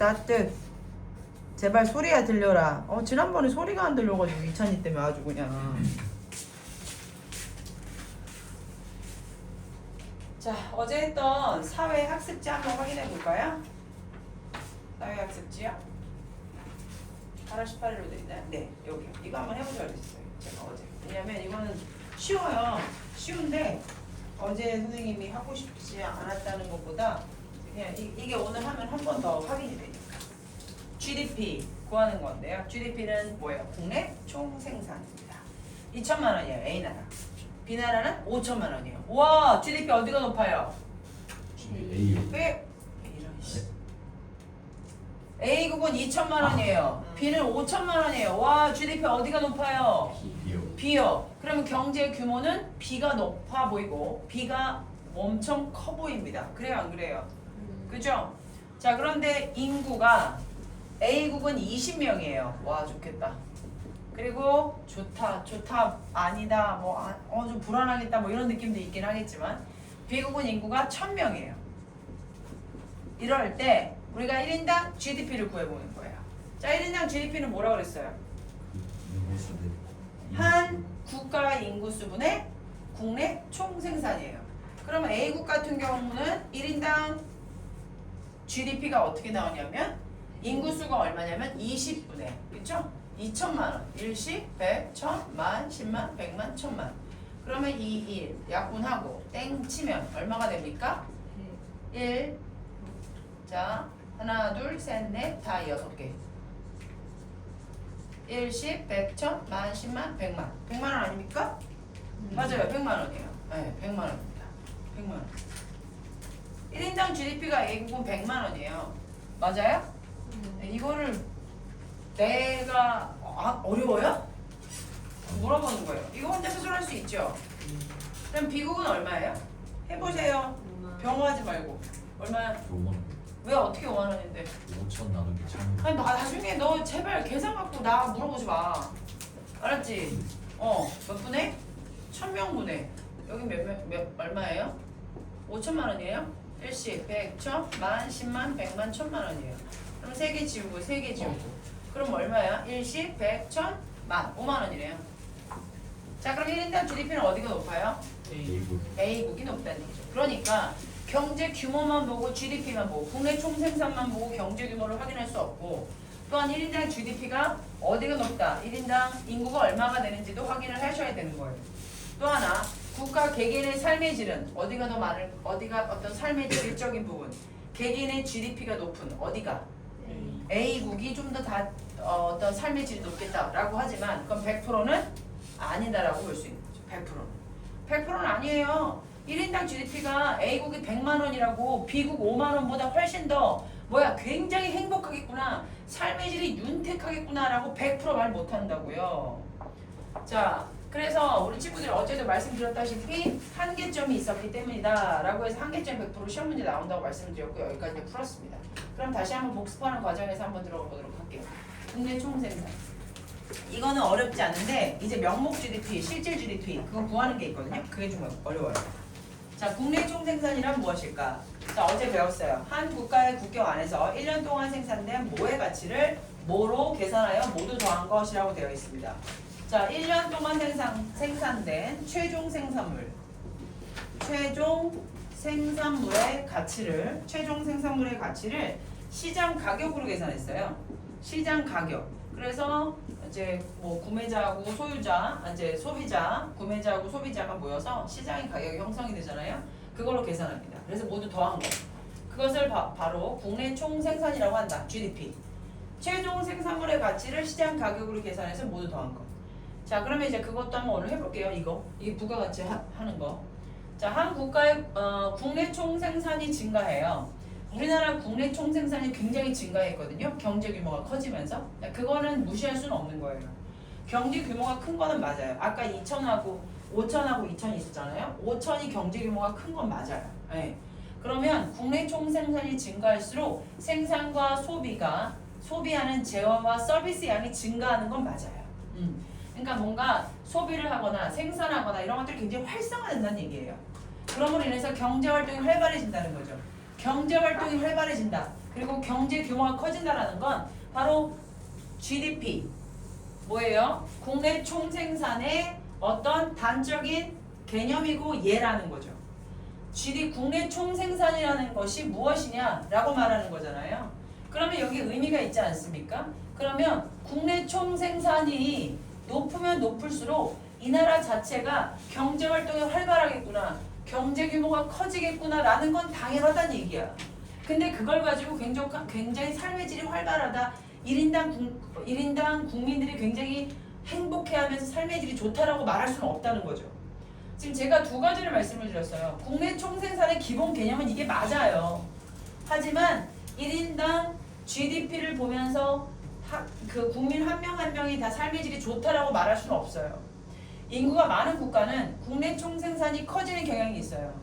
스타트. 제발 소리가 들려라. 지난번에 소리가 안 들려가지고 이찬이 때문에 아주 그냥. 자, 어제 했던 사회학습지 한번 확인해 볼까요? 사회학습지요? 8월 18일로 돼 있나요? 네, 여기. 이거 한번 해보자 그랬어요. 제가 어제. 왜냐면 이거는 쉬워요. 쉬운데 어제 선생님이 하고 싶지 않았다는 것보다 그냥 이게 오늘 하면 한 번 더 확인이 되니까. GDP 구하는 건데요. GDP는 뭐예요? 국내 총생산입니다. 2천만 원이에요. A나라. B나라는 5천만 원이에요. 와, GDP 어디가 높아요? A요. 왜? A국은 2천만 원이에요. B는 5천만 원이에요. 와, GDP 어디가 높아요? B요. B요. 그러면 경제 규모는 B가 높아 보이고 B가 엄청 커 보입니다. 그래요, 안 그래요? 그죠? 자, 그런데 인구가 A국은 20명이에요. 와, 좋겠다. 그리고 좋다, 아니다, 좀 불안하겠다, 이런 느낌도 있긴 하겠지만 B국은 인구가 1000명이에요. 이럴 때 우리가 1인당 GDP를 구해보는 거예요. 자, 1인당 GDP는 뭐라고 그랬어요? 한 국가의 인구수분의 국내 총생산이에요. 그러면 A국 같은 경우는 1인당 GDP가 어떻게 나오냐면 인구수가 얼마냐면 20분의, 그쵸? 2천만 원. 일십, 100, 1000, 만, 10만, 100만, 1000만. 그러면 2, 1 약분하고 땡 치면 얼마가 됩니까? 1. 자, 하나, 둘, 셋, 넷, 다 6개. 1, 10, 100, 1000, 만, 10만, 100만. 100만 원 아닙니까? 맞아요. 100만 원이에요. 네, 100만 원입니다. 100만 원. 1인당 GDP가 A국은 100만 원이에요. 맞아요? 네, 이거를 내가 어려워요? 물어보는 거예요. 이거 혼자 스스로 할 수 있죠? 그럼 B국은 얼마예요? 해보세요. 병하지 말고. 얼마야? 5만. 왜 어떻게 5만 원인데? 5천 나누기 1000. 아니 나중에 너 제발 계산 갖고 나 물어보지 마. 알았지? 몇 분에? 1000명분에. 여기 몇 얼마예요? 5천만 원이에요? 일시, 100, 1000, 만, 10만, 100만, 1000만 원이에요. 그럼 3개 지우고 3개 지우고. 그럼 얼마야? 일시, 100, 1000, 만, 5만 원이래요. 자, 그럼 1인당 GDP는 어디가 높아요? A국. A국이 높다는 얘기죠. 그러니까 경제 규모만 보고 GDP만 보고 국내 총생산만 보고 경제 규모를 확인할 수 없고, 또한 1인당 GDP가 어디가 높다, 1인당 인구가 얼마가 되는지도 확인을 하셔야 되는 거예요. 또 하나, 국가 개개인의 삶의 질은 어디가 더 많을, 어디가 어떤 삶의 질적인 부분, 개개인의 GDP가 높은 어디가 A국이 좀 더 어떤 삶의 질이 높겠다라고 하지만 그건 100%는 아니다라고 볼 수 있는 거죠. 100%는 100%는 아니에요. 1인당 GDP가 A국이 100만 원이라고 B국 5만 원보다 훨씬 더 굉장히 행복하겠구나, 삶의 질이 윤택하겠구나라고 100% 말 못한다고요. 자, 그래서 우리 친구들 어제도 말씀드렸다시피 한계점이 있었기 때문이다 라고 해서 한계점 100% 시험 문제 나온다고 말씀을 드렸고 여기까지 풀었습니다. 그럼 다시 한번 복습하는 과정에서 한번 들어가 보도록 할게요. 국내 총생산. 이거는 어렵지 않은데 이제 명목 GDP, 실질 GDP 그거 구하는 게 있거든요. 그게 좀 어려워요. 자, 국내 총생산이란 무엇일까? 자, 어제 배웠어요. 한 국가의 국경 안에서 1년 동안 생산된 모의 가치를 뭐로 계산하여 모두 더한 것이라고 되어 있습니다. 자, 1년 동안 생산된 최종 생산물의 가치를 시장 가격으로 계산했어요. 시장 가격. 그래서 이제 구매자하고 소유자, 이제 소비자, 구매자하고 소비자가 모여서 시장의 가격이 형성이 되잖아요. 그걸로 계산합니다. 그래서 모두 더한 거. 그것을 바로 국내 총생산이라고 한다. GDP. 최종 생산물의 가치를 시장 가격으로 계산해서 모두 더한 거. 자, 그러면 이제 그것도 한번 오늘 해볼게요. 이게 부가가치 하는 거. 자, 한 국가의 국내 총생산이 증가해요. 우리나라 국내 총생산이 굉장히 증가했거든요. 경제 규모가 커지면서. 그거는 무시할 수는 없는 거예요. 경제 규모가 큰 거는 맞아요. 아까 2천하고 5천하고 2천이 있었잖아요. 5천이 경제 규모가 큰 건 맞아요. 네. 그러면 국내 총생산이 증가할수록 생산과 소비하는 재화와 서비스 양이 증가하는 건 맞아요. 그러니까 뭔가 소비를 하거나 생산하거나 이런 것들이 굉장히 활성화된다는 얘기예요. 그럼으로 인해서 경제활동이 활발해진다는 거죠. 경제활동이 활발해진다. 그리고 경제 규모가 커진다라는 건 바로 GDP 뭐예요? 국내 총생산의 어떤 단적인 개념이고 예라는 거죠. 국내 총생산이라는 것이 무엇이냐라고 말하는 거잖아요. 그러면 여기 의미가 있지 않습니까? 그러면 국내 총생산이 높으면 높을수록 이 나라 자체가 경제활동이 활발하겠구나, 경제 규모가 커지겠구나라는 건 당연하다는 얘기야. 근데 그걸 가지고 굉장히 삶의 질이 활발하다, 1인당 국민들이 굉장히 행복해하면서 삶의 질이 좋다라고 말할 수는 없다는 거죠. 지금 제가 두 가지를 말씀을 드렸어요. 국내 총생산의 기본 개념은 이게 맞아요. 하지만 1인당 GDP를 보면서 그 국민 한 명 한 명이 다 삶의 질이 좋다라고 말할 수는 없어요. 인구가 많은 국가는 국내 총생산이 커지는 경향이 있어요.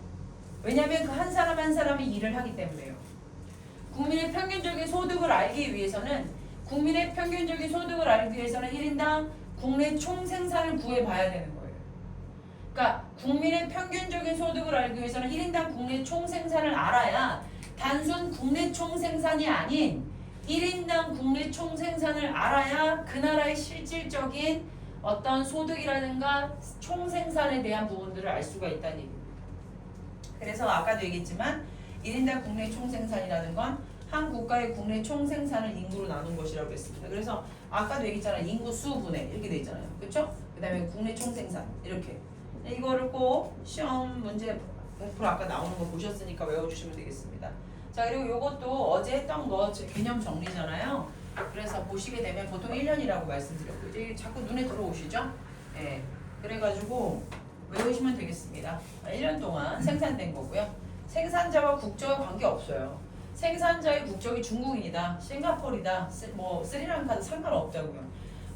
왜냐하면 그 한 사람 한 사람이 일을 하기 때문에요. 국민의 평균적인 소득을 알기 위해서는 1인당 국내 총생산을 구해봐야 되는 거예요. 그러니까 국민의 평균적인 소득을 알기 위해서는 1인당 국내 총생산을 알아야 단순 국내 총생산이 아닌 1인당 국내 총생산을 알아야 그 나라의 실질적인 어떤 소득이라든가 총생산에 대한 부분들을 알 수가 있다는 얘기입니다. 그래서 아까도 얘기했지만 1인당 국내 총생산이라는 건 한 국가의 국내 총생산을 인구로 나눈 것이라고 했습니다. 그래서 아까도 얘기했잖아요. 인구 수분해 이렇게 돼 있잖아요. 그렇죠? 그 다음에 국내 총생산 이렇게. 이거를 꼭 시험 문제 100% 아까 나오는 거 보셨으니까 외워주시면 되겠습니다. 자, 그리고 요것도 어제 했던 거 개념 정리잖아요. 그래서 보시게 되면 보통 1년이라고 말씀드렸고 이제 자꾸 눈에 들어오시죠? 예. 그래가지고 외우시면 되겠습니다. 1년 동안 생산된 거고요. 생산자와 국적과 관계없어요. 생산자의 국적이 중국인이다, 싱가포르이다, 뭐 스리랑카도 상관없다고요.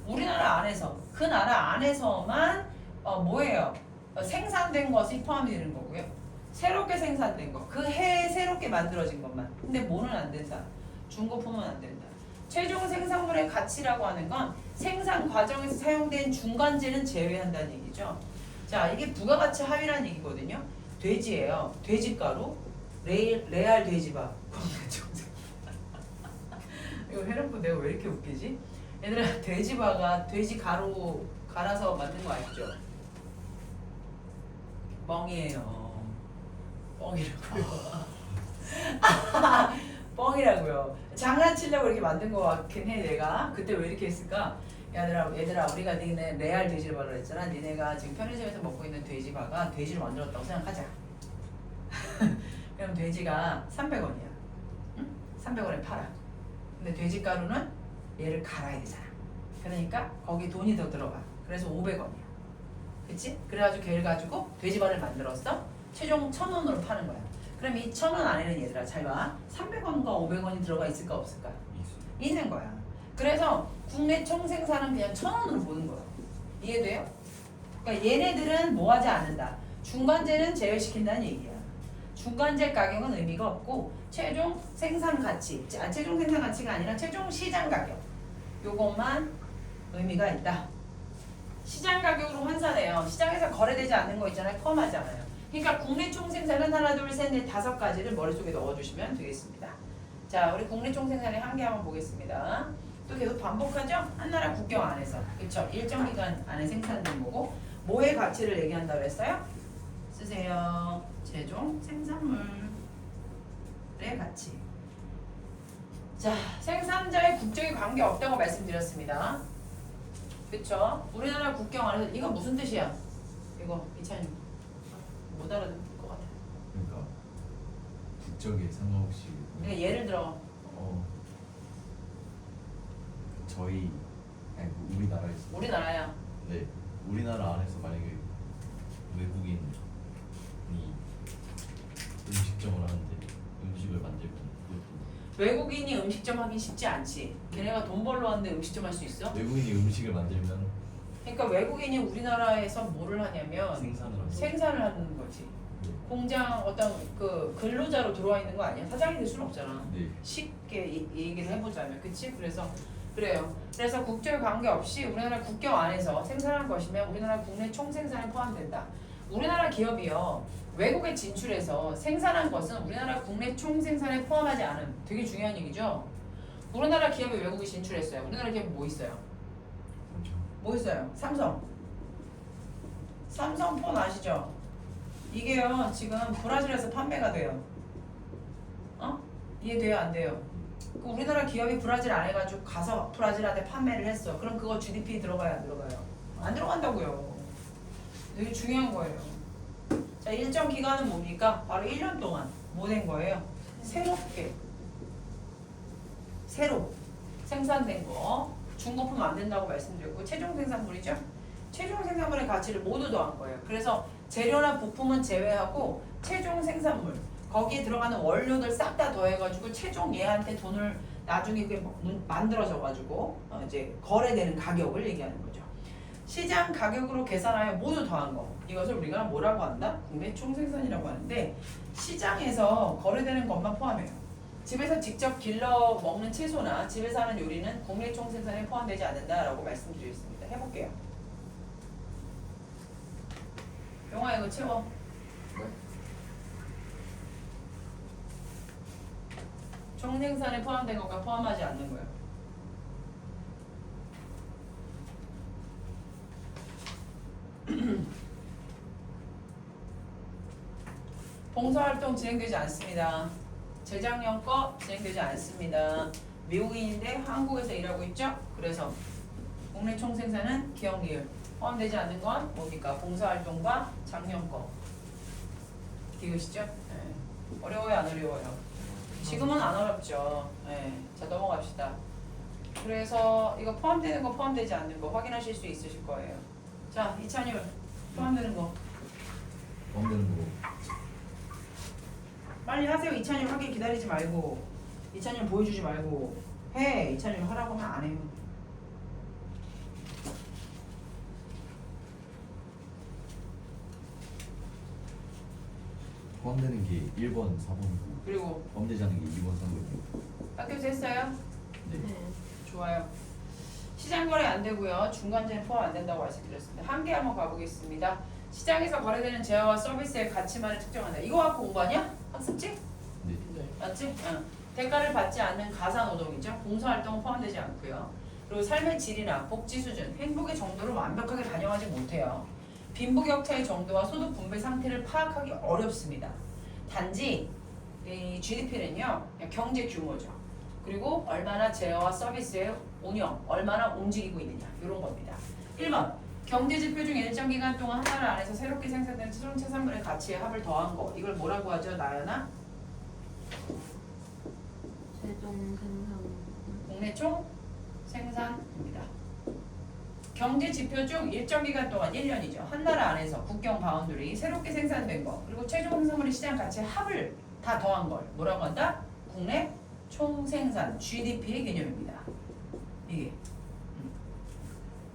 우리나라 안에서 그 나라 안에서만 뭐예요? 생산된 것이 포함이 되는 거고요. 새롭게 생산된 것, 그 해에 새롭게 만들어진 것만. 근데 뭐는 안 된다? 중고품은 안 된다. 최종 생산물의 가치라고 하는 건 생산 과정에서 사용된 중간재는 제외한다는 얘기죠. 자, 이게 부가가치 하위라는 얘기거든요. 돼지예요. 돼지가루, 레알 돼지밥. 이거 해놓고 내가 왜 이렇게 웃기지? 얘들아, 돼지바가 돼지 가루 갈아서 만든 거 아시죠? 뻥이에요. 뻥이라고요. 뻥이라고요. 장난치려고 이렇게 만든 거 같긴 해 내가. 그때 왜 이렇게 했을까? 얘들아 우리가 니네 레알 돼지바를 했잖아. 니네가 지금 편의점에서 먹고 있는 돼지바가 돼지를 만들었다고 생각하자. 그럼 돼지가 300원이야. 응? 300원에 팔아. 근데 돼지가루는 얘를 갈아야 되잖아. 그러니까 거기 돈이 더 들어가. 그래서 500원이야. 그치? 그래가지고 걔를 가지고 돼지발을 만들었어. 최종 1,000원으로 파는 거야. 그럼 이 1,000원 안에는 얘들아 잘 봐. 300원과 500원이 들어가 있을까 없을까? 있는 거야. 그래서 국내 총생산은 그냥 1,000원으로 보는 거야. 이해돼요? 그러니까 얘네들은 뭐 하지 않는다. 중간재는 제외시킨다는 얘기야. 중간재 가격은 의미가 없고 최종 생산 가치, 최종 생산 가치가 아니라 최종 시장 가격 요것만 의미가 있다. 시장 가격으로 환산해요. 시장에서 거래되지 않는 거 있잖아요. 포함하잖아요. 그러니까 국내 총생산은 하나, 둘, 셋, 넷, 5가지를 머릿속에 넣어주시면 되겠습니다. 자, 우리 국내 총생산의 한계 한번 보겠습니다. 또 계속 반복하죠? 한 나라 국경 안에서. 그렇죠? 일정 기간 안에 생산된 거고 뭐의 가치를 얘기한다고 했어요? 쓰세요. 최종 생산물의 가치. 자, 생산자의 국적이 관계없다고 말씀드렸습니다. 그쵸? 우리나라 국경 안에서 이거 무슨 뜻이야? 이거 이찬이 못 알아듣을 것 같아. 그러니까 국적에 상관없이. 그러니까 예를 들어 저희 아니 우리나라에서. 우리나라야. 네, 우리나라 안에서 만약에 외국인이 음식점을 하는데 음식을 만들면 그것도 외국인이 음식점 하기 쉽지 않지. 걔네가 돈 벌러 왔는데 음식점 할 수 있어? 외국인이 음식을 만들면 그러니까 외국인이 우리나라에서 뭐를 하냐면 생산을 하는 거지. 네. 공장 어떤 그 근로자로 들어와 있는 거 아니야? 사장이 될 수는 없잖아. 네. 쉽게 얘기를 해보자면, 그치? 그래서 그래요. 그래서 국적 관계없이 우리나라 국경 안에서 생산한 것이면 우리나라 국내 총생산에 포함된다. 우리나라 기업이요. 외국에 진출해서 생산한 것은 우리나라 국내 총생산에 포함하지 않은 되게 중요한 얘기죠. 우리나라 기업이 외국에 진출했어요. 우리나라 기업 뭐 있어요? 그렇죠. 뭐 있어요? 삼성. 삼성폰 아시죠? 이게요 지금 브라질에서 판매가 돼요. 어? 이해돼요? 안 돼요? 그 우리나라 기업이 브라질 안 해가지고 가서 브라질한테 판매를 했어. 그럼 그거 GDP 들어가요? 안 들어가요? 안 들어간다고요. 되게 중요한 거예요. 자, 일정 기간은 뭡니까? 바로 1년 동안 뭐 된 거예요? 새로 생산된 거 중고품 안 된다고 말씀드렸고 최종 생산물이죠? 최종 생산물의 가치를 모두 더한 거예요. 그래서 재료나 부품은 제외하고 최종 생산물 거기에 들어가는 원료들 싹 다 더해가지고 최종 얘한테 돈을 나중에 그게 만들어져가지고 이제 거래되는 가격을 얘기하는 거죠. 시장 가격으로 계산하여 모두 더한 거 이것을 우리가 뭐라고 한다? 국내 총생산이라고 하는데 시장에서 거래되는 것만 포함해요. 집에서 직접 길러 먹는 채소나 집에서 하는 요리는 국내 총생산에 포함되지 않는다라고 말씀드리겠습니다. 해볼게요. 영화 이거 채워. 총생산에 포함된 것과 포함하지 않는 거예요. 봉사활동 진행되지 않습니다. 재작년 거 진행되지 않습니다. 미국인인데 한국에서 일하고 있죠? 그래서 국내 총생산은 기업기업 포함되지 않는 건 뭡니까? 봉사활동과 작년 거 기우시죠? 네. 어려워요? 안 어려워요? 지금은 안 어렵죠. 네. 자 넘어갑시다. 그래서 이거 포함되는 거 포함되지 않는 거 확인하실 수 있으실 거예요. 자 이찬율 포함되는 거 포함되는 거 빨리 하세요. 이찬율 하길 기다리지 말고 이찬율 보여주지 말고 해. 이찬율 하라고 하면 안 해요. 포함되는 게 1번, 4번이고 그리고 포함되지 않는 게 2번, 3번이고. 학교에서 했어요? 네. 좋아요. 시장 거래 안 되고요. 중간재는 포함 안 된다고 말씀드렸습니다. 한 개 한번 가보겠습니다. 시장에서 거래되는 재화와 서비스의 가치만을 측정한다. 이거 갖고 온 거 아니야? 학습지? 네. 맞지? 응. 대가를 받지 않는 가사노동이죠. 봉사활동은 포함되지 않고요. 그리고 삶의 질이나 복지 수준, 행복의 정도를 완벽하게 반영하지 못해요. 빈부격차의 정도와 소득 분배 상태를 파악하기 어렵습니다. 단지 이 GDP는요 경제 규모죠. 그리고 얼마나 재화와 서비스의 운영, 얼마나 움직이고 있느냐 이런 겁니다. 1번 경제지표 중 일정 기간 동안 한 나라 안에서 새롭게 생산되는 최종 생산물의 가치에 합을 더한 거 이걸 뭐라고 하죠? 나연아? 최종 생산 국내 총 생산입니다. 경제 지표 중 일정 기간 동안 1년이죠. 한 나라 안에서 국경 바운드리 새롭게 생산된 거 그리고 최종 생산물의 시장 가치의 합을 다 더한 걸 뭐라고 한다? 국내 총생산 GDP의 개념입니다. 이게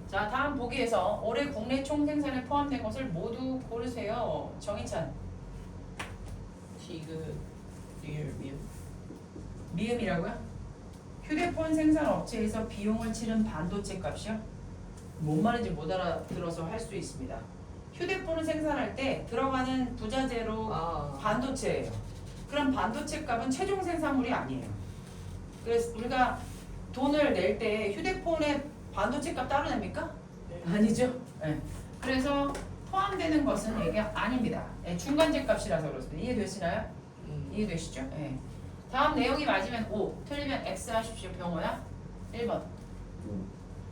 자 다음 보기에서 올해 국내 총생산에 포함된 것을 모두 고르세요. 정희찬 디귿 리을 미음 미음이라고요? 휴대폰 생산 업체에서 비용을 치른 반도체 값이요? 뭔 말인지 못 알아들어서 할 수 있습니다. 휴대폰을 생산할 때 들어가는 부자재로 반도체예요. 그럼 반도체 값은 최종 생산물이 아니에요. 그래서 우리가 돈을 낼 때 휴대폰에 반도체 값 따로 냅니까? 아니죠. 네. 그래서 포함되는 것은 얘기가 아닙니다. 네, 중간재 값이라서 그렇습니다. 이해되시나요? 이해되시죠? 네. 다음 내용이 맞으면 O, 틀리면 X 하십시오. 병호야. 1번.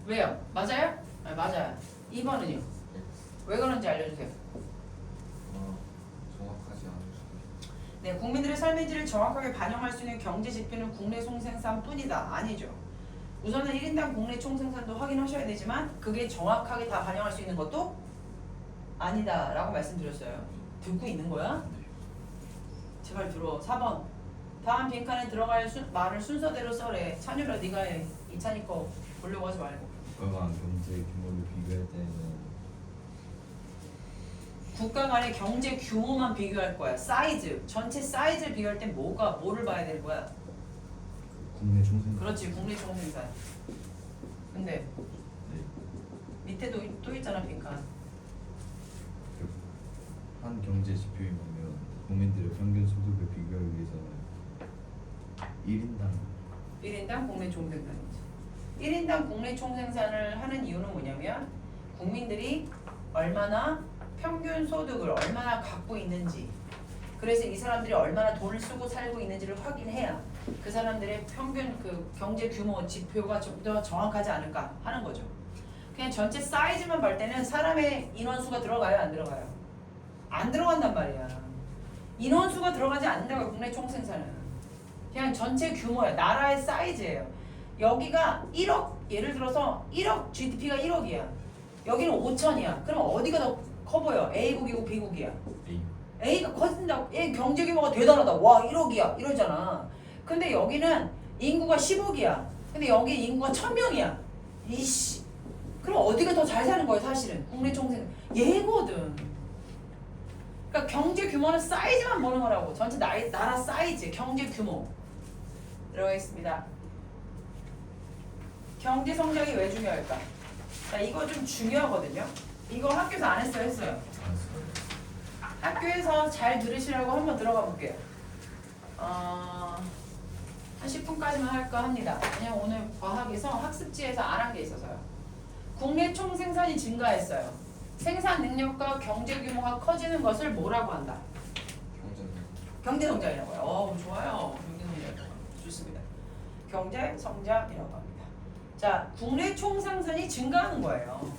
왜요? 맞아요? 네, 맞아요. 2번은요? 왜 그런지 알려주세요. 정확하지 않을 수도. 네, 국민들의 삶의 질을 정확하게 반영할 수 있는 경제 지표는 국내 총생산뿐이다. 아니죠. 우선은 1인당 국내 총생산도 확인하셔야 되지만 그게 정확하게 다 반영할 수 있는 것도 아니다 라고 말씀드렸어요. 듣고 있는 거야? 네. 제발 들어. 4번. 다음 빈칸에 들어갈 말을 순서대로 써래. 찬유라 네가 해. 이찬이 거 보려고 하지 말고. 국가 간 경제 규모를 비교할 때는 국가 간의 경제 규모만 비교할 거야. 사이즈. 전체 사이즈를 비교할 땐 뭐를 봐야 되는 거야? 국내 총생산. 그렇지. 국내 총생산. 근데 네. 밑에도 또 있잖아 빈칸. 한 경제 지표에 보면 국민들의 평균 소득을 비교하기 위해서는 1인당 국내 총생산이지. 1인당 국내 총생산을 하는 이유는 뭐냐면 국민들이 얼마나 평균 소득을 얼마나 갖고 있는지, 그래서 이 사람들이 얼마나 돈을 쓰고 살고 있는지를 확인해야 그 사람들의 평균 그 경제 규모 지표가 좀 더 정확하지 않을까 하는 거죠. 그냥 전체 사이즈만 볼 때는 사람의 인원수가 들어가요, 안 들어가요? 안 들어간단 말이야. 인원수가 들어가지 않는다고 국내 총생산은. 그냥 전체 규모야. 나라의 사이즈예요. 여기가 1억, 예를 들어서 1억 GDP가 1억이야. 여기는 5천이야. 그럼 어디가 더 커 보여? A국이고 B국이야. A. A가 커진다고. A 경제 규모가 대단하다. 와 1억이야. 이러잖아. 근데 여기는 인구가 10억이야. 근데 여기 인구가 1000명이야. 이씨. 그럼 어디가 더 잘 사는 거야 사실은. 국내 총생 얘거든. 그러니까 경제 규모는 사이즈만 보는 거라고. 전체 나라 사이즈, 경제 규모. 들어가겠습니다. 경제 성장이 왜 중요할까? 자, 이거 좀 중요하거든요. 이거 학교에서 안 했어요, 했어요? 학교에서 잘 들으시라고 한번 들어가 볼게요. 한 10분까지만 할까 합니다. 왜냐면 오늘 과학에서 학습지에서 안 한 게 있어서요. 국내 총생산이 증가했어요. 생산 능력과 경제 규모가 커지는 것을 뭐라고 한다? 경제 성장이라고요. 좋아요. 경제 성장 좋습니다. 경제 성장이라고 합니다. 자, 국내 총생산이 증가하는 거예요.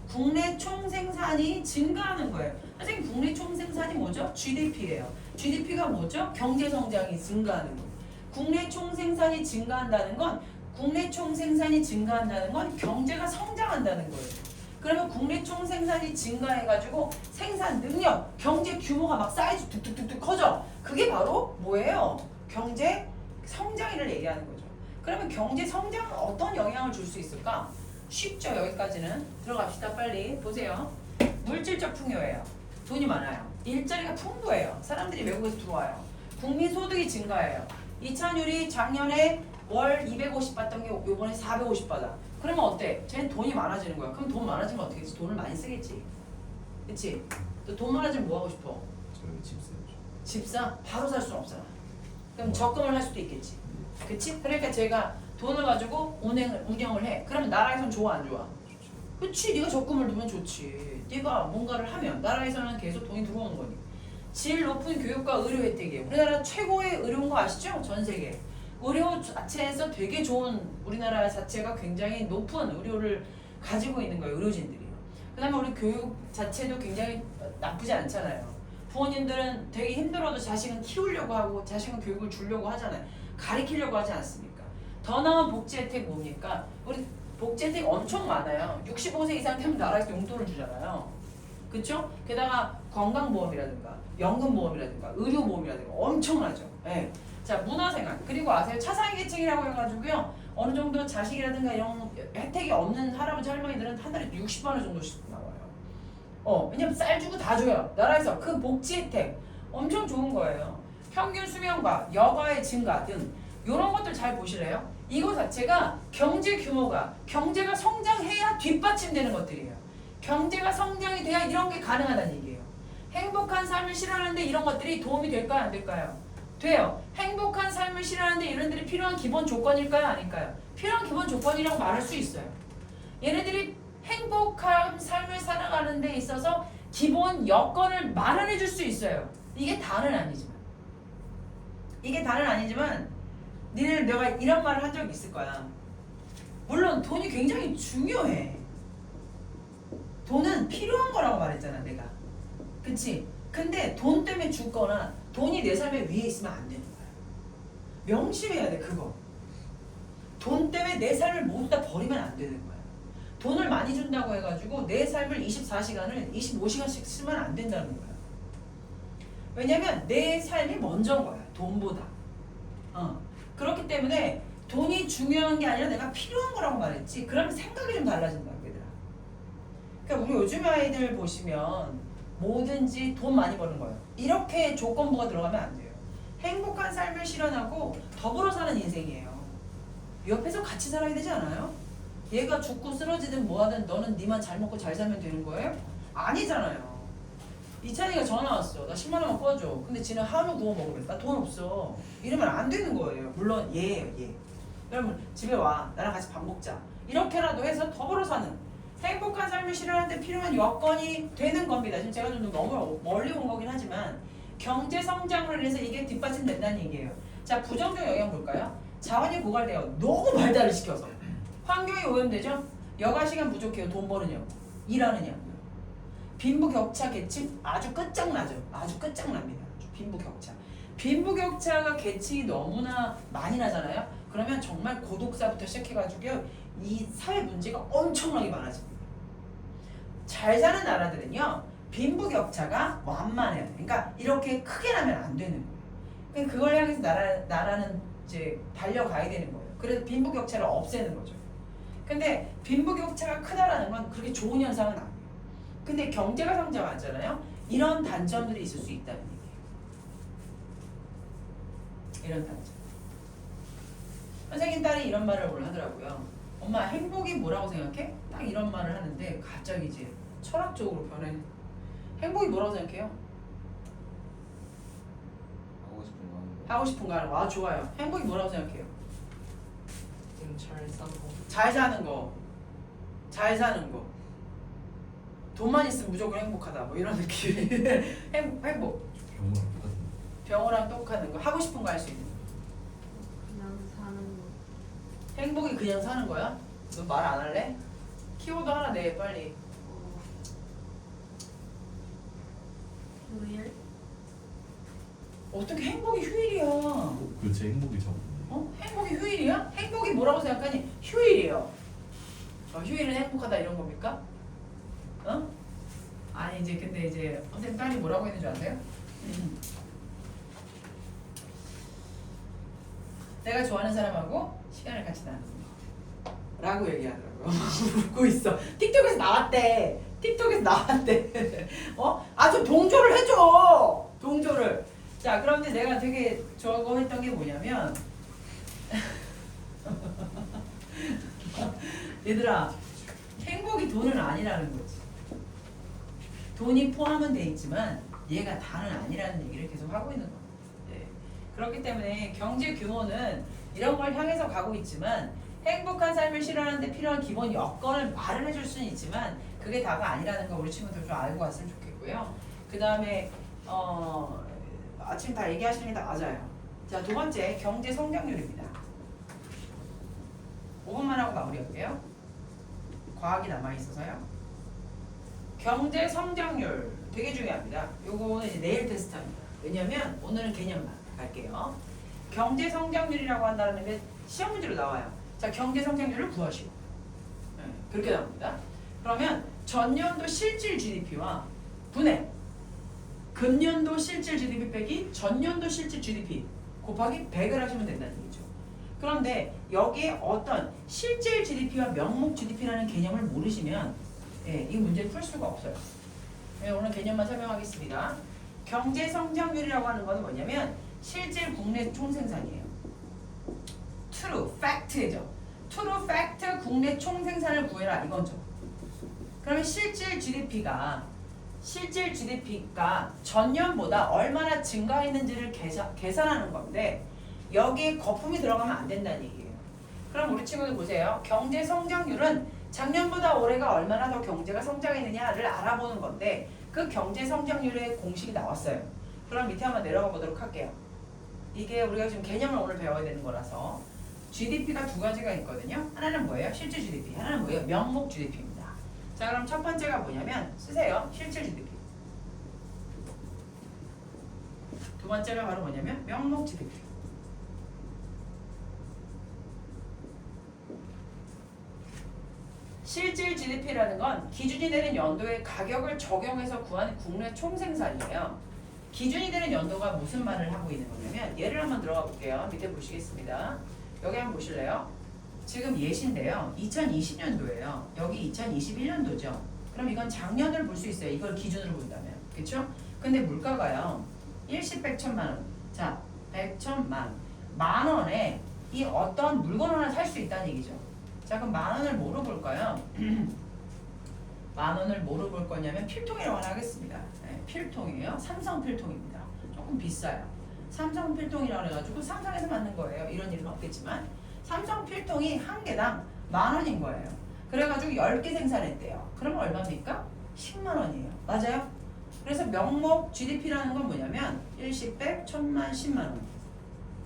국내 총생산이 증가하는 거예요. 선생님, 국내 총생산이 뭐죠? GDP예요. GDP가 뭐죠? 경제 성장이 증가하는 거예요. 국내 총생산이 증가한다는 건 경제가 성장한다는 거예요. 그러면 국내 총생산이 증가해가지고 생산 능력, 경제 규모가 막 사이즈 뚝뚝뚝뚝 커져. 그게 바로 뭐예요? 경제 성장을 얘기하는 거죠. 그러면 경제 성장은 어떤 영향을 줄 수 있을까? 쉽죠. 여기까지는. 들어갑시다. 빨리 보세요. 물질적 풍요예요. 돈이 많아요. 일자리가 풍부해요. 사람들이 외국에서 들어와요. 국민 소득이 증가해요. 이차율이 작년에 월 250 받던 게 요번에 450 받아. 그러면 어때? 쟤는 돈이 많아지는 거야. 그럼 돈 많아지면 어떻게 해서 돈을 많이 쓰겠지. 그치? 너 돈 많아지면 뭐 하고 싶어? 저희 집 사죠. 집 사? 바로 살 수는 없잖아. 그럼 적금을 할 수도 있겠지. 그치? 그러니까 제가 돈을 가지고 운영을 해. 그러면 나라에선 좋아 안 좋아? 그치? 네가 적금을 두면 좋지. 네가 뭔가를 하면 나라에서는 계속 돈이 들어오는 거니. 질 높은 교육과 의료 혜택이에요. 우리나라 최고의 의료인 거 아시죠? 전 세계. 의료 자체에서 되게 좋은, 우리나라 자체가 굉장히 높은 의료를 가지고 있는 거예요. 의료진들이요. 그 다음에 우리 교육 자체도 굉장히 나쁘지 않잖아요. 부모님들은 되게 힘들어도 자식은 키우려고 하고 자식은 교육을 주려고 하잖아요. 가르치려고 하지 않습니까? 더 나은 복지 혜택 뭡니까? 우리 복지 혜택 엄청 많아요. 65세 이상 되면 나라에서 용돈을 주잖아요. 그쵸? 게다가 건강보험이라든가 연금보험이라든가 의료보험이라든가 엄청나죠. 네. 자, 문화생활. 그리고 아세요? 차상위계층이라고 해가지고요. 어느 정도 자식이라든가 이런 혜택이 없는 할아버지 할머니들은 한 달에 60만 원 정도씩 나와요. 왜냐면 쌀 주고 다 줘요. 나라에서 그 복지 혜택 엄청 좋은 거예요. 평균 수명과 여가의 증가 등 이런 것들 잘 보시래요. 이거 자체가 경제 규모가, 경제가 성장해야 뒷받침되는 것들이에요. 경제가 성장이 돼야 이런 게 가능하다는 얘기예요. 행복한 삶을 실현하는데 이런 것들이 도움이 될까요? 안 될까요? 돼요. 행복한 삶을 실현하는데 이런들이 필요한 기본 조건일까요? 아닐까요? 필요한 기본 조건이라고 말할 수 있어요. 얘네들이 행복한 삶을 살아가는 데 있어서 기본 여건을 마련해 줄 수 있어요. 이게 다는 아니지만 니네 내가 이런 말을 한 적이 있을 거야. 물론 돈이 굉장히 중요해. 돈은 필요한 거라고 말했잖아 내가. 그치? 근데 돈 때문에 죽거나 돈이 내 삶에 위에 있으면 안 되는 거야. 명심해야 돼 그거. 돈 때문에 내 삶을 모두 다 버리면 안 되는 거야. 돈을 많이 준다고 해가지고 내 삶을 24시간을 25시간씩 쓰면 안 된다는 거야. 왜냐면 내 삶이 먼저인 거야. 돈보다. 그렇기 때문에 돈이 중요한 게 아니라 내가 필요한 거라고 말했지. 그러면 생각이 좀 달라진다. 얘들아. 그러니까 우리 요즘 아이들 보시면 뭐든지 돈 많이 버는 거예요. 이렇게 조건부가 들어가면 안 돼요. 행복한 삶을 실현하고 더불어 사는 인생이에요. 옆에서 같이 살아야 되지 않아요? 얘가 죽고 쓰러지든 뭐하든 너는 니만 잘 먹고 잘 살면 되는 거예요? 아니잖아요. 이찬이가 전화 왔어. 나 10만 원만 꺼줘. 근데 지는 한우 구워 먹으면서 나 돈 없어. 이러면 안 되는 거예요. 물론 얘예요, 얘. 여러분 집에 와. 나랑 같이 밥 먹자. 이렇게라도 해서 더불어 사는 행복한 삶을 실현하는 데 필요한 여건이 되는 겁니다. 지금 제가 좀 너무 멀리 온 거긴 하지만 경제 성장으로 인해서 이게 뒷받침된다는 얘기예요. 자, 부정적 영향 볼까요? 자원이 고갈돼요. 너무 발달을 시켜서. 환경이 오염되죠? 여가 시간 부족해요. 돈 버느냐고. 일하느냐고. 빈부격차 계층 아주 끝장나죠. 아주 끝장납니다. 빈부격차. 빈부격차가 계층이 너무나 많이 나잖아요. 그러면 정말 고독사부터 시작해가지고 이 사회 문제가 엄청나게 많아집니다. 잘 사는 나라들은요. 빈부격차가 완만해요. 그러니까 이렇게 크게 나면 안 되는 거예요. 그러니까 그걸 향해서 나라는 이제 달려가야 되는 거예요. 그래서 빈부격차를 없애는 거죠. 근데 빈부격차가 크다라는 건 그렇게 좋은 현상은 아니에요. 근데 경제가 성장하잖아요. 이런 단점들이 있을 수 있다는 얘기예요. 이런 단점. 선생님 딸이 이런 말을 오늘 하더라고요. 엄마 행복이 뭐라고 생각해? 딱 이런 말을 하는데 갑자기 이제 철학적으로 변해. 행복이 뭐라고 생각해요? 하고 싶은 거 하는 거. 하고 싶은 거 하는 거. 아 좋아요. 행복이 뭐라고 생각해요? 지금 잘 싸고 잘 사는 거. 잘 사는 거. 돈만 있으면 무조건 행복하다. 뭐 이런 느낌. 행복. 병원랑 똑같은 병호랑 똑같은 거. 하고 싶은 거 할 수 있는 거. 그냥 사는 거. 행복이 그냥 사는 거야? 너 말 안 할래? 키워드 하나 내 빨리. 휴일? 어떻게 행복이 휴일이야? 그제 행복이 저건데. 어? 행복이 휴일이야? 행복이 뭐라고 생각하니? 휴일이에요. 휴일은 행복하다 이런 겁니까? 어? 아니 이제 근데 이제 선생님 딸이 뭐라고 했는 줄 아세요? 내가 좋아하는 사람하고 시간을 같이 나누는 거 라고 얘기하더라고요. 웃고 있어. 틱톡에서 나왔대. 틱톡에서 나왔대. 어? 아 좀 동조를 해줘. 동조를. 자 그런데 내가 되게 저거 했던 게 뭐냐면 얘들아 행복이 돈은 아니라는 거지. 돈이 포함은 돼 있지만 얘가 다는 아니라는 얘기를 계속 하고 있는 겁니다. 네. 그렇기 때문에 경제 규모는 이런 걸 향해서 가고 있지만 행복한 삶을 실현하는 데 필요한 기본 여건을 마련해 줄 수는 있지만 그게 다가 아니라는 거 우리 친구들 좀 알고 왔으면 좋겠고요. 그 다음에 아침 다 얘기하시는 게 다 맞아요. 자, 두 번째 경제 성장률입니다. 5분만 하고 마무리할게요. 과학이 남아있어서요. 경제 성장률 되게 중요합니다. 요거는 이제 내일 테스트합니다. 왜냐면 오늘은 개념만 갈게요. 경제 성장률이라고 한다는 게 시험 문제로 나와요. 자, 경제 성장률을 구하시고. 네, 그렇게 나옵니다. 그러면 전년도 실질 GDP와 분해 금년도 실질 GDP 빼기 전년도 실질 GDP 곱하기 100을 하시면 된다는 얘기죠. 그런데 여기에 어떤 실질 GDP와 명목 GDP라는 개념을 모르시면 이 문제를 풀 수가 없어요. 오늘 개념만 설명하겠습니다. 경제 성장률이라고 하는 것은 뭐냐면 실질 국내 총생산이에요. True Fact죠. True Fact 국내 총생산을 구해라 이건죠. 그러면 실질 GDP가 전년보다 얼마나 증가했는지를 계산하는 건데 여기에 거품이 들어가면 안 된다는 얘기예요. 그럼 우리 친구들 보세요. 경제 성장률은 작년보다 올해가 얼마나 더 경제가 성장했느냐를 알아보는 건데 그 경제 성장률의 공식이 나왔어요. 그럼 밑에 한번 내려가 보도록 할게요. 이게 우리가 지금 개념을 오늘 배워야 되는 거라서 GDP가 두 가지가 있거든요. 하나는 뭐예요? 실질 GDP. 하나는 뭐예요? 명목 GDP입니다. 자, 그럼 첫 번째가 뭐냐면 쓰세요. 실질 GDP. 두 번째가 바로 뭐냐면 명목 GDP. 실질 GDP라는 건 기준이 되는 연도의 가격을 적용해서 구한 국내 총생산이에요. 기준이 되는 연도가 무슨 말을 하고 있는 거냐면 예를 한번 들어가 볼게요. 밑에 보시겠습니다. 여기 한번 보실래요? 지금 예시인데요. 2020년도예요. 여기 2021년도죠. 그럼 이건 작년을 볼 수 있어요. 이걸 기준으로 본다면. 그렇죠? 근데 물가가요. 일시 100천만 원. 자, 100천만. 만 원에 이 어떤 물건 하나 살 수 있다는 얘기죠. 자, 그럼 만 원을 뭐로 볼까요? 10,000원을 뭐로 볼 거냐면 필통이라고 하나 하겠습니다. 네, 필통이에요. 삼성 필통입니다. 조금 비싸요. 삼성 필통이라고 해가지고 삼성에서 만든 거예요. 이런 일은 없겠지만 삼성 필통이 한 개당 10,000원인 거예요. 그래가지고 10개 생산했대요. 그러면 얼마입니까? 10만 원이에요. 맞아요? 그래서 명목 GDP라는 건 뭐냐면 일십, 백, 천만, 10만 원.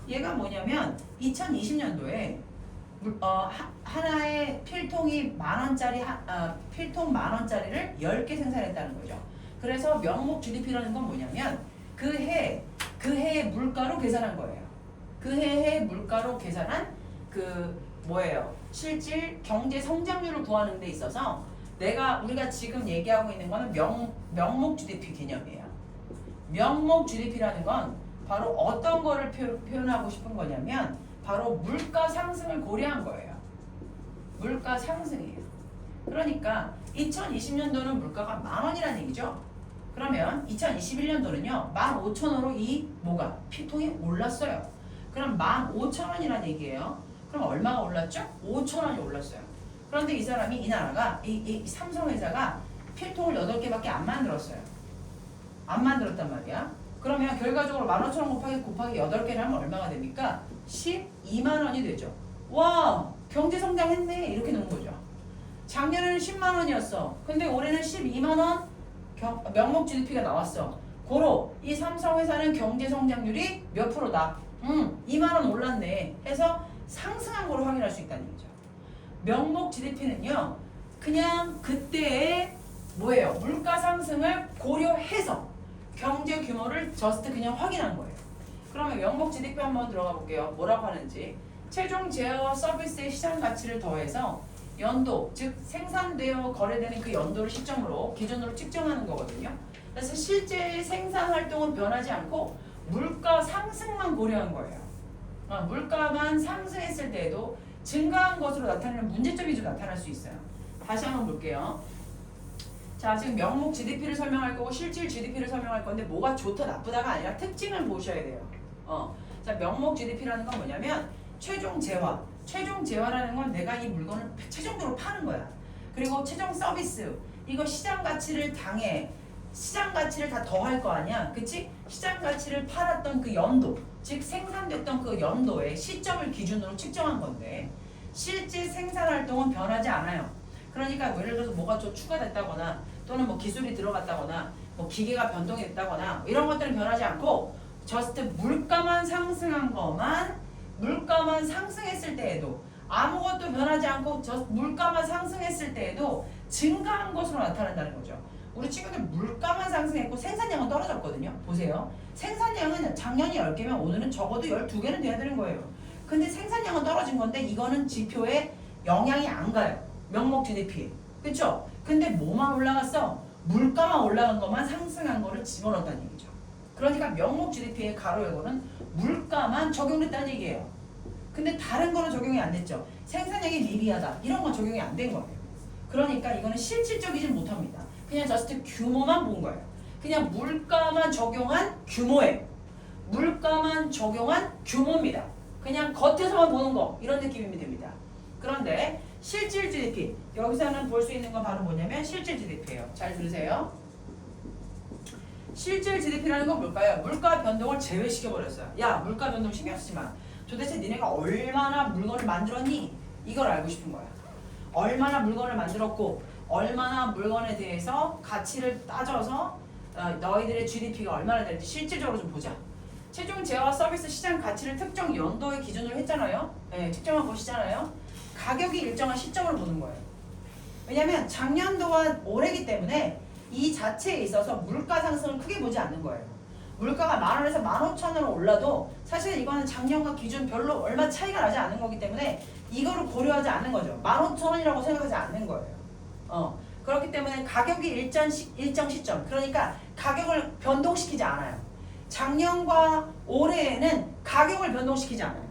얘가 뭐냐면 2020년도에 하나의 필통이 10,000원짜리 필통 10,000원짜리를 10개 생산했다는 거죠. 그래서 명목 GDP라는 건 뭐냐면 그 해의 물가로 계산한 거예요. 그 해의 물가로 계산한 그 뭐예요? 실질 경제 성장률을 구하는 데 있어서 우리가 지금 얘기하고 있는 거는 명목 GDP 개념이에요. 명목 GDP라는 건 바로 어떤 거를 표현하고 싶은 거냐면 바로 물가 상승을 고려한 거예요. 물가 상승이에요. 그러니까 2020년도는 물가가 10,000원이라는 얘기죠. 그러면 2021년도는요 15,000원으로 이 필통이 올랐어요. 그럼 15,000원이라는 얘기예요. 그럼 얼마가 올랐죠? 5,000원이 올랐어요. 그런데 이 사람이 이 나라가 이 삼성회사가 필통을 8개밖에 안 만들었어요. 안 만들었단 말이야. 그러면 결과적으로 15,000원 곱하기 8개를 하면 얼마가 됩니까? 12만 원이 되죠. 와 경제 성장했네 이렇게 되는 거죠. 작년에는 10만 원이었어. 근데 올해는 12만 원 명목 GDP가 나왔어. 고로 이 삼성회사는 경제 성장률이 몇 프로다? 2만 원 올랐네 해서 상승한 거로 확인할 수 있다는 얘기죠. 명목 GDP는요 그냥 그때의 뭐예요? 물가 상승을 고려해서 경제 규모를 저스트 그냥 확인한 거예요. 그러면 명목 GDP 한번 들어가 볼게요. 뭐라고 하는지. 최종 제어와 서비스의 시장 가치를 더해서 연도, 즉 생산되어 거래되는 그 연도를 시점으로 기준으로 측정하는 거거든요. 그래서 실제 생산 활동은 변하지 않고 물가 상승만 고려한 거예요. 물가만 상승했을 때에도 증가한 것으로 나타내는 문제점이 좀 나타날 수 있어요. 다시 한번 볼게요. 자, 지금 명목 GDP를 설명할 거고 실질 GDP를 설명할 건데 뭐가 좋다 나쁘다가 아니라 특징을 보셔야 돼요. 자, 명목 GDP라는 건 뭐냐면 최종 재화. 최종 재화라는 건 내가 이 물건을 최종적으로 파는 거야. 그리고 최종 서비스. 이거 시장 가치를 시장 가치를 다 더할 거 아니야. 그치? 시장 가치를 팔았던 그 연도, 즉 생산됐던 그 연도의 시점을 기준으로 측정한 건데 실제 생산 활동은 변하지 않아요. 그러니까 예를 들어서 뭐가 좀 추가됐다거나 또는 뭐 기술이 들어갔다거나 뭐 기계가 변동했다거나 이런 것들은 변하지 않고 저스트 물가만 상승한 것만 물가만 상승했을 때에도 아무것도 변하지 않고 물가만 상승했을 때에도 증가한 것으로 나타난다는 거죠. 우리 친구들 물가만 상승했고 생산량은 떨어졌거든요. 보세요. 생산량은 작년이 10개면 오늘은 적어도 12개는 돼야 되는 거예요. 근데 생산량은 떨어진 건데 이거는 지표에 영향이 안 가요. 명목 GDP. 그쵸? 근데 뭐만 올라갔어? 물가만 올라간 것만 상승한 거를 집어넣었다는 얘기죠. 그러니까 명목 GDP의 가로 열고는 물가만 적용됐다는 얘기예요. 근데 다른 거는 적용이 안 됐죠. 생산량이 미비하다. 이런 건 적용이 안 된 거예요. 그러니까 이거는 실질적이진 못합니다. 그냥 저스트 규모만 본 거예요. 그냥 물가만 적용한 규모예요. 물가만 적용한 규모입니다. 그냥 겉에서만 보는 거 이런 느낌이면 됩니다. 그런데 실질 GDP 여기서는 볼 수 있는 건 바로 뭐냐면 실질 GDP예요. 잘 들으세요. 실질 GDP라는 건 뭘까요? 물가 변동을 제외시켜버렸어요. 야 물가 변동 신경 쓰지 마. 도대체 니네가 얼마나 물건을 만들었니? 이걸 알고 싶은 거야. 얼마나 물건을 만들었고 얼마나 물건에 대해서 가치를 따져서 너희들의 GDP가 얼마나 될지 실질적으로 좀 보자. 최종 제어와 서비스 시장 가치를 특정 연도의 기준으로 했잖아요. 네, 측정한 것이잖아요. 가격이 일정한 시점으로 보는 거예요. 왜냐면 작년도와 올해기 때문에 이 자체에 있어서 물가 상승을 크게 보지 않는 거예요. 물가가 10,000원에서 15,000원으로 올라도 사실 이거는 작년과 기준 별로 얼마 차이가 나지 않는 거기 때문에 이거를 고려하지 않는 거죠. 15,000원이라고 생각하지 않는 거예요. 그렇기 때문에 가격이 일정 시점, 그러니까 가격을 변동시키지 않아요. 작년과 올해에는 가격을 변동시키지 않아요.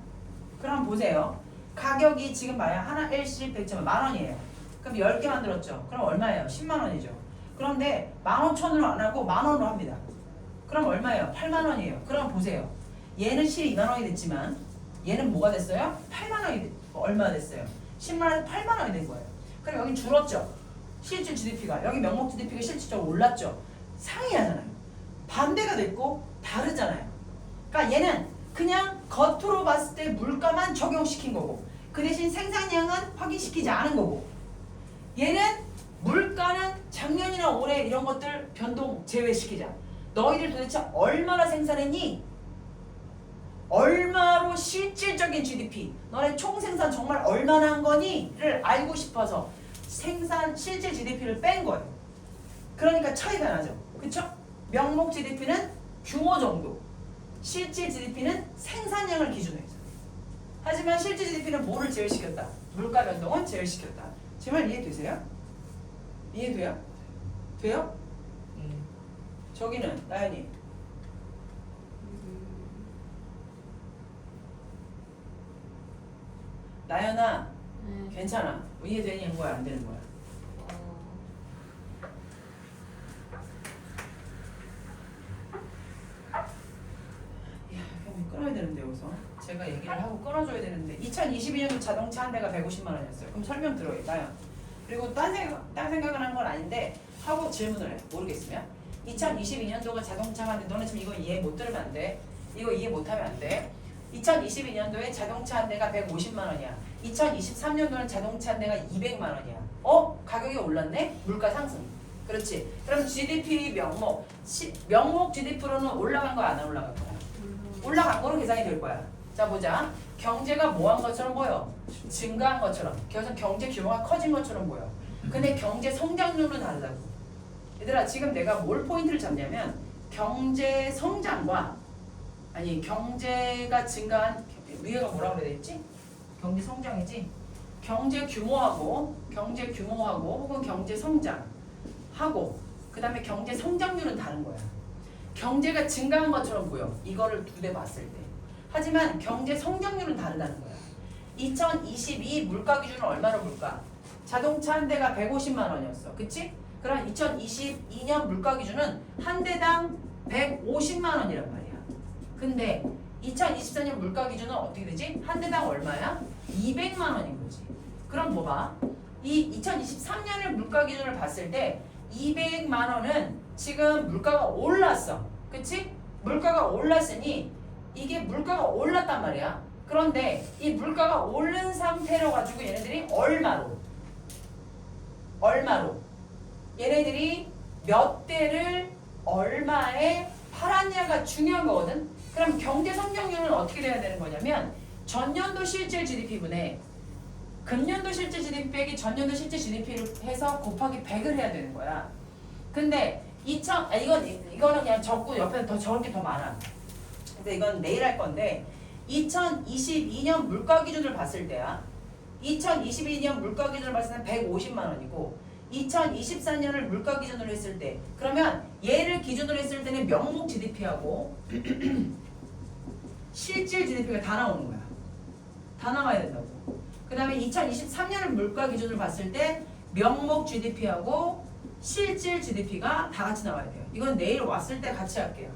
그럼 보세요. 가격이 지금 봐요. 하나 일씩 100점 10,000원이에요. 그럼 10개 만들었죠. 그럼 얼마예요? 10만 원이죠. 그런데 15,000원으로 안 하고 10,000원으로 합니다. 그럼 얼마예요? 8만 원이에요. 그럼 보세요. 얘는 12만 원이 됐지만 얘는 뭐가 됐어요? 8만 원이 얼마 됐어요? 10만 원에서 8만 원이 된 거예요. 그럼 여기 줄었죠. 실질 GDP가 여기 명목 GDP가 실질적으로 올랐죠. 상이하잖아요. 반대가 됐고 다르잖아요. 그러니까 얘는 그냥 겉으로 봤을 때 물가만 적용시킨 거고 그 대신 생산량은 확인시키지 않은 거고 얘는 물가는 작년이나 올해 이런 것들 변동 제외시키자. 너희들 도대체 얼마나 생산했니? 얼마로 실질적인 GDP 너네 총생산 정말 얼마나 한 거니?를 알고 싶어서 생산 실질 GDP를 뺀 거예요. 그러니까 차이가 나죠. 그쵸? 명목 GDP는 규모 정도 실질 GDP는 생산량을 기준으로 해서 하지만 실질 GDP는 뭐를 제외시켰다? 물가 변동은 제외시켰다. 제 말 이해되세요? 이해돼요? 돼요? 저기는 나연이 나연아 네. 괜찮아. 이해되는 거야 안 되는 거야? 이야 그럼 끊어야 되는데 여기서 제가 얘기를 하고 끊어줘야 되는데 2022년도 자동차 한 대가 150만 원이었어요. 그럼 설명 들어요 나연. 그리고 딴 생각을 한 건 아닌데 하고 질문을 해. 모르겠으면 2022년도가 자동차가 한 대 너네 지금 이거 이해 못 들으면 안 돼. 이거 이해 못하면 안 돼. 2022년도에 자동차 한 대가 150만 원이야. 2023년도는 자동차 한 대가 200만 원이야. 가격이 올랐네? 물가 상승. 그렇지. 그럼 GDP 명목 GDP로는 올라간 거야 안 올라간 거야? 올라간 거로 계산이 될 거야. 자 보자. 경제가 뭐 한 것처럼 보여? 증가한 것처럼. 그래서 경제 규모가 커진 것처럼 보여. 근데 경제 성장률은 다르다고. 얘들아 지금 내가 뭘 포인트를 잡냐면 경제 성장과 아니 경제가 증가한 위에가 뭐라고 그래야 되지? 경제 성장이지? 경제 규모하고 혹은 경제 성장하고 그 다음에 경제 성장률은 다른 거야. 경제가 증가한 것처럼 보여. 이거를 두 대 봤을 때. 하지만 경제 성장률은 다르다는 거야. 2022 물가 기준은 얼마로 볼까? 자동차 한 대가 150만 원이었어. 그치? 그럼 2022년 물가 기준은 한 대당 150만 원이란 말이야. 근데 2024년 물가 기준은 어떻게 되지? 한 대당 얼마야? 200만 원인 거지. 그럼 뭐 봐? 이 2023년의 물가 기준을 봤을 때 200만 원은 지금 물가가 올랐어. 그치? 물가가 올랐으니 이게 물가가 올랐단 말이야. 그런데 이 물가가 오른 상태로 가지고 얘네들이 얼마로 얘네들이 몇 대를 얼마에 팔았냐가 중요한 거거든. 그럼 경제 성장률은 어떻게 돼야 되는 거냐면 전년도 실질 GDP분에 금년도 실질 GDP 빼기 전년도 실질 GDP를 해서 곱하기 100을 해야 되는 거야. 근데 이거는 그냥 적고 옆에 더 적을 게 더 많아. 근데 이건 내일 할 건데 2022년 물가 기준을 봤을 때야. 2022년 물가 기준을 봤을 때는 150만 원이고 2024년을 물가 기준으로 했을 때 그러면 얘를 기준으로 했을 때는 명목 GDP하고 실질 GDP가 다 나오는 거야. 다 나와야 된다고. 그 다음에 2023년을 물가 기준으로 봤을 때 명목 GDP하고 실질 GDP가 다 같이 나와야 돼요. 이건 내일 왔을 때 같이 할게요.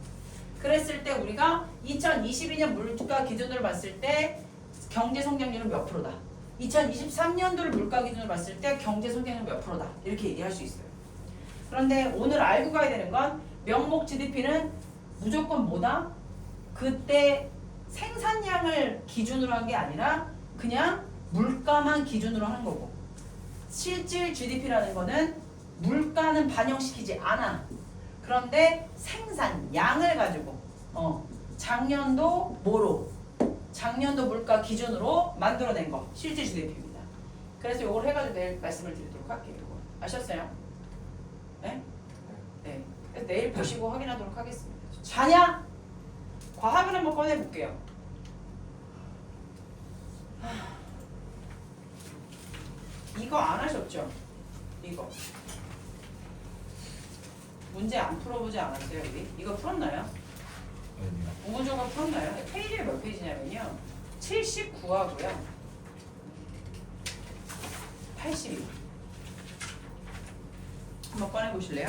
그랬을 때 우리가 2022년 물가 기준으로 봤을 때 경제 성장률은 몇 프로다. 2023년도를 물가 기준으로 봤을 때 경제 성장률은 몇 프로다. 이렇게 얘기할 수 있어요. 그런데 오늘 알고 가야 되는 건 명목 GDP는 무조건 뭐다? 그때 생산량을 기준으로 한 게 아니라 그냥 물가만 기준으로 하는 거고 실질 GDP라는 거는 물가는 반영시키지 않아. 그런데 생산량을 가지고 작년도 작년도 물가 기준으로 만들어낸 거 실질 GDP입니다. 그래서 이걸 해가지고 내일 말씀을 드리도록 할게요. 이거. 아셨어요? 네? 네. 그래서 내일 보시고 확인하도록 하겠습니다. 자냐? 과학을 한번 꺼내볼게요. 이거 안 하셨죠? 이거 문제 안 풀어보지 않았어요 우리? 이거 풀었나요? 아니요. 우문조가 풀었나요? 페이지가 몇 페이지냐면요 79하고요 82 한번 꺼내보실래요?